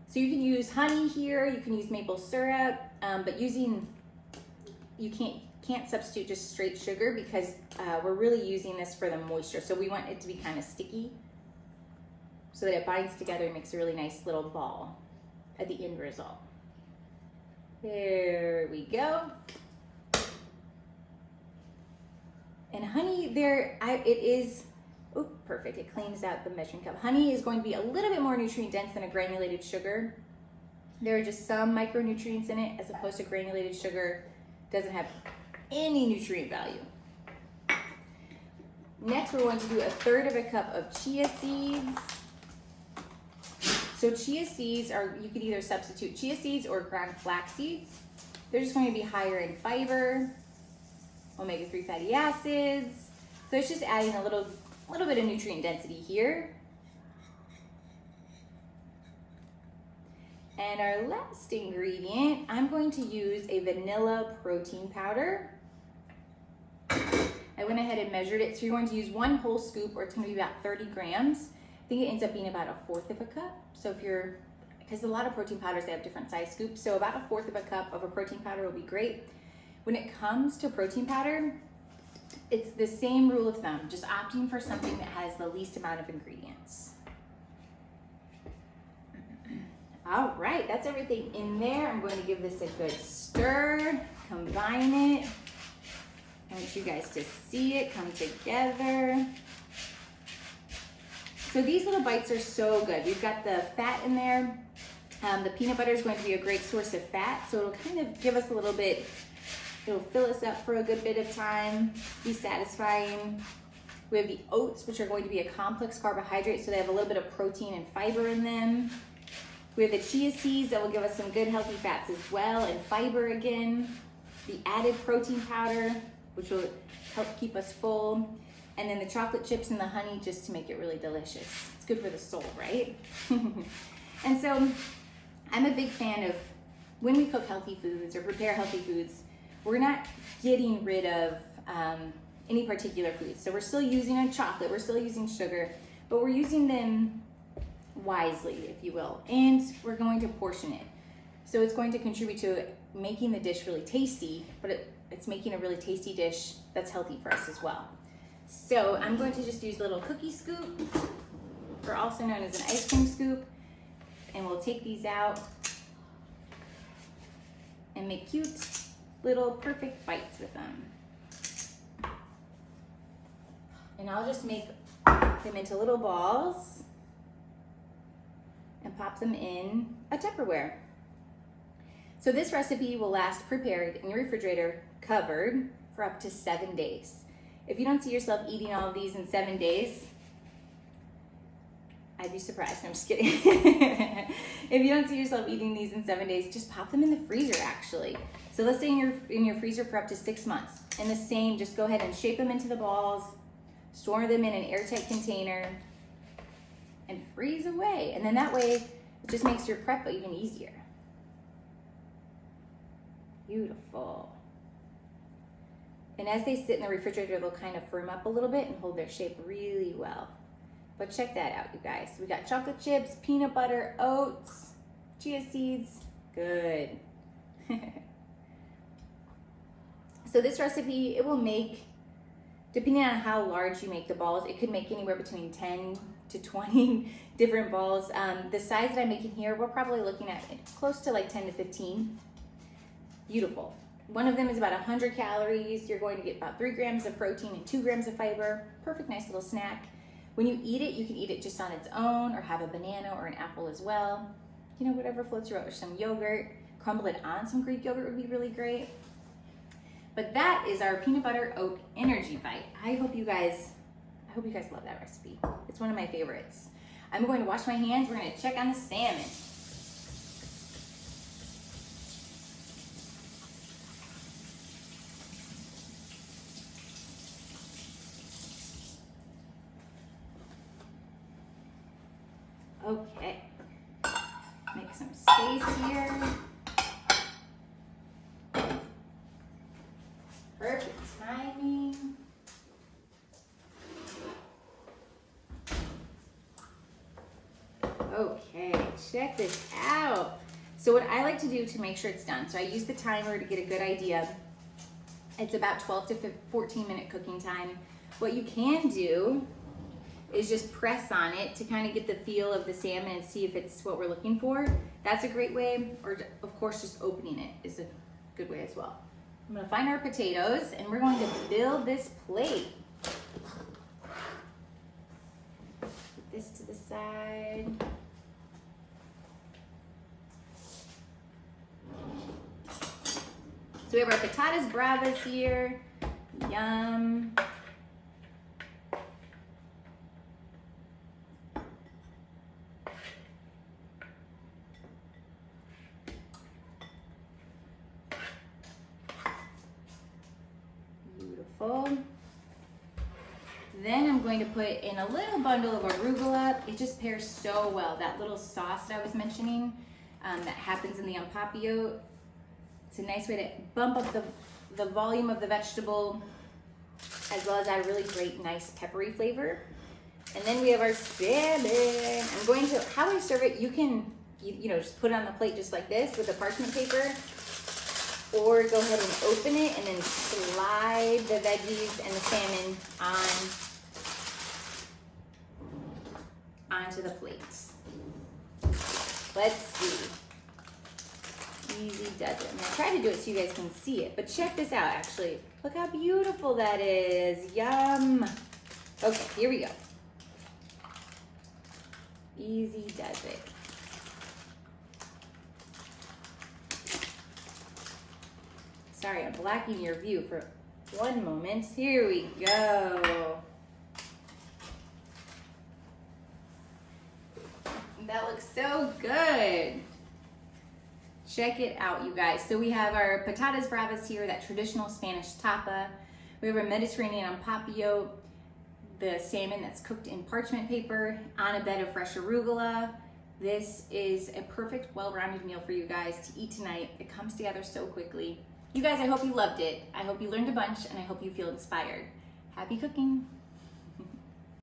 So you can use honey here, you can use maple syrup, but you can't substitute just straight sugar because we're really using this for the moisture. So we want it to be kind of sticky so that it binds together and makes a really nice little ball at the end result. There we go. And honey perfect, it cleans out the measuring cup. Honey is going to be a little bit more nutrient dense than a granulated sugar. There are just some micronutrients in it, as opposed to granulated sugar doesn't have any nutrient value. Next, we're going to do 1/3 of a cup of chia seeds. So chia seeds you could either substitute chia seeds or ground flax seeds. They're just going to be higher in fiber, omega-3 fatty acids. So it's just adding a little bit of nutrient density here. And our last ingredient, I'm going to use a vanilla protein powder. I went ahead and measured it. So you're going to use 1 whole scoop, or it's going to be about 30 grams. I think it ends up being about 1/4 of a cup. So because a lot of protein powders, they have different size scoops. So about 1/4 of a cup of a protein powder will be great. When it comes to protein powder, it's the same rule of thumb, just opting for something that has the least amount of ingredients. All right, that's everything in there. I'm going to give this a good stir, combine it. I want you guys to see it come together. So these little bites are so good. We've got the fat in there. The peanut butter is going to be a great source of fat, so it'll kind of give us a little bit, it'll fill us up for a good bit of time, be satisfying. We have the oats, which are going to be a complex carbohydrate, so they have a little bit of protein and fiber in them. We have the chia seeds that will give us some good healthy fats as well, and fiber again. The added protein powder, which will help keep us full. And then the chocolate chips and the honey, just to make it really delicious. It's good for the soul, right? And so I'm a big fan of when we cook healthy foods or prepare healthy foods, we're not getting rid of any particular foods. So we're still using a chocolate, we're still using sugar, but we're using them wisely, if you will, and we're going to portion it. So it's going to contribute to making the dish really tasty, but it's making a really tasty dish that's healthy for us as well. So I'm going to just use a little cookie scoop, or also known as an ice cream scoop, and we'll take these out and make cute little perfect bites with them. And I'll just make them into little balls and pop them in a Tupperware. So this recipe will last prepared in your refrigerator, covered, for up to 7 days. If you don't see yourself eating all of these in 7 days, I'd be surprised. No, I'm just kidding. If you don't see yourself eating these in 7 days, just pop them in the freezer, actually. So let's stay in your freezer for up to 6 months. And the same, just go ahead and shape them into the balls, store them in an airtight container, and freeze away. And then that way, it just makes your prep even easier. Beautiful. And as they sit in the refrigerator, they'll kind of firm up a little bit and hold their shape really well. But check that out, you guys. We got chocolate chips, peanut butter, oats, chia seeds. Good. So this recipe, it will make Depending on how large you make the balls, it could make anywhere between 10 to 20 different balls. The size that I'm making here, we're probably looking at close to like 10 to 15. Beautiful. One of them is about 100 calories. You're going to get about 3 grams of protein and 2 grams of fiber. Perfect, nice little snack. When you eat it, you can eat it just on its own or have a banana or an apple as well. You know, whatever floats your boat, or some yogurt. Crumble it on some Greek yogurt would be really great. But that is our peanut butter oat energy bite. I hope you guys love that recipe. It's one of my favorites. I'm going to wash my hands. We're going to check on the salmon. Okay, make some space here. Perfect timing. Okay, check this out. So what I like to do to make sure it's done, so I use the timer to get a good idea. It's about 12 to 14 minute cooking time. What you can do is just press on it to kind of get the feel of the salmon and see if it's what we're looking for. That's a great way, or of course just opening it is a good way as well. I'm gonna find our potatoes and we're going to build this plate. Put this to the side. So we have our Patatas Bravas here. Yum. Beautiful. Then I'm going to put in a little bundle of arugula. It just pairs so well. That little sauce that I was mentioning that happens in the En Papillote. It's a nice way to bump up the volume of the vegetable, as well as add a really great, nice peppery flavor. And then we have our salmon. I'm going to, how I serve it, you can, you know, just put it on the plate just like this with the parchment paper, or go ahead and open it and then slide the veggies and the salmon onto the plates. Let's see. Easy does it. I'm gonna try to do it so you guys can see it, but check this out actually. Look how beautiful that is. Yum. Okay, here we go. Easy does it. Sorry, I'm blocking your view for one moment. Here we go. That looks so good. Check it out, you guys. So we have our Patatas Bravas here, that traditional Spanish tapa. We have our Mediterranean En Papillote, the salmon that's cooked in parchment paper on a bed of fresh arugula. This is a perfect, well-rounded meal for you guys to eat tonight. It comes together so quickly. You guys, I hope you loved it. I hope you learned a bunch, and I hope you feel inspired. Happy cooking.